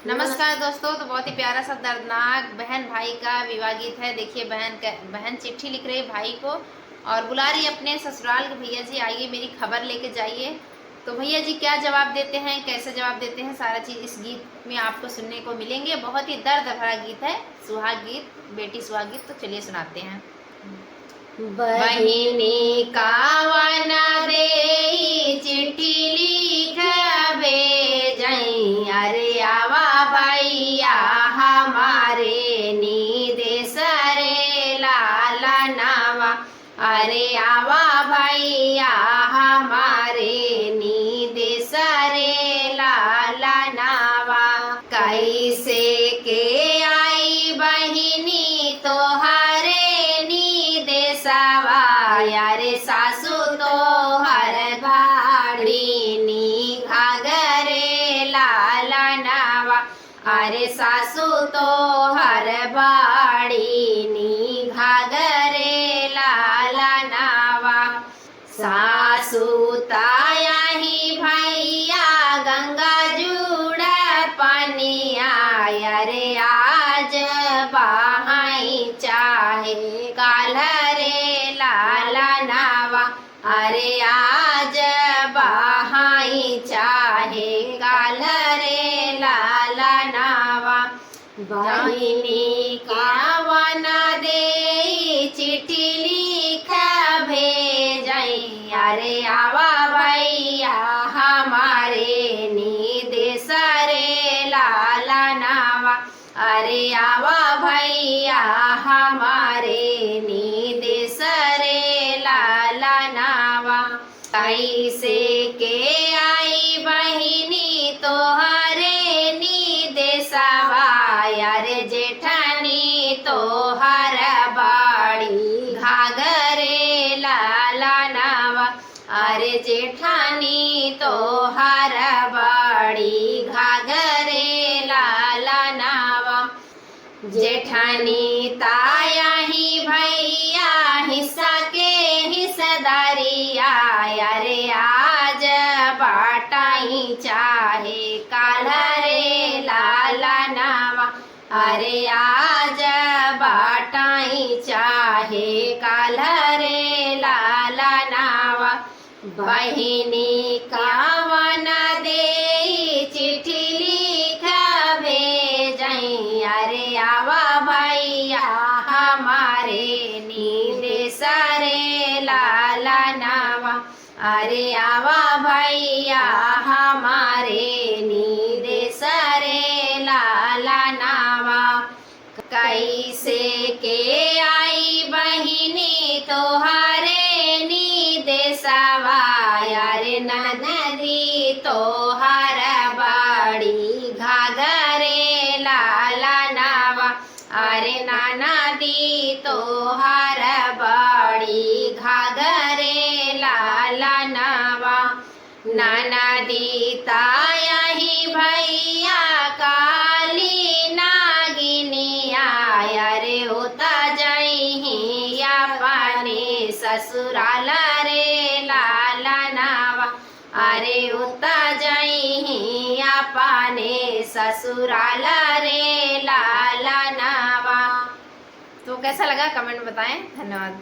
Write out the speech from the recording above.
नमस्कार दोस्तों। तो बहुत ही प्यारा सा दर्दनाक बहन भाई का विवाह गीत है। देखिए बहन चिट्ठी लिख रही है भाई को और बुला रही है अपने ससुराल के भैया जी, आइए मेरी खबर लेके जाइए। तो भैया जी क्या जवाब देते हैं, कैसे जवाब देते हैं, सारा चीज़ इस गीत में आपको सुनने को मिलेंगे। बहुत ही दर्द भरा गीत है, सुहाग गीत, बेटी सुहाग गीत। तो चलिए सुनाते हैं। बहिनी कावना दे चिट्ठी लिख भेजई, अरे आवा भैया हमारे नीदेश रे लाला नावा, अरे आवा भैया हमारे नीदेश रे लाला नावा। कैसे के आई बहिनी तोहरे नीदेशवा, यारे सासू तोहर भाड़ी नी घाघरे लाला नावा, अरे सासू तोहर बाड़ी नी घाघरे लाला नावा। सासू ताया ही भैया गंगा जुड़ पनिया, अरे आज बहाई चाहे काल रे लाला नावा, अरे आज बहाई चाहे काल रे लाला नावा। बहिनी कावना दे चिट्ठी लिख भेजई, अरे आवा भैया हमारे नीदेश रे लाला नावा, अरे आवा भैया हमारे नीदेश रे लाला नावा। कैसे के आई बहिनी तोहरे नीदेशवा, यारे जेठानी तोहर बाड़ी घाघरे लाला नावा, अरे जेठानी तोहर बाड़ी घाघरे लाला नावा। जेठानी ताया ही भैया हिस्सा के हिस्सेदारिया, अरे आज बाटाई चाहे काल रे लाला नावा, अरे आज बाटाई चाहे काल रे लाला नावा। बहिनी कावना दे चिट्ठी लिख भेजई, अरे आवा भैया हमारे नीदेश रे लाला नावा, अरे आवा भैया हमारे नीदेश रे लाला नावा। कैसे के आई बहिनी तोहरे नीदेशवा, यारे नदी तोहर बाड़ी घाघरे लाला नावा, अरे नाना दी तोहर बाड़ी घाघरे लाला नावा। नाना दी ताया ही भैया काली नागिनिया, अरे होता जई या पाने ससुराल रे लाला नावा, अरे होता जई या पाने ससुराल रे लाला नावा। तो कैसा लगा कमेंट में बताएं। धन्यवाद।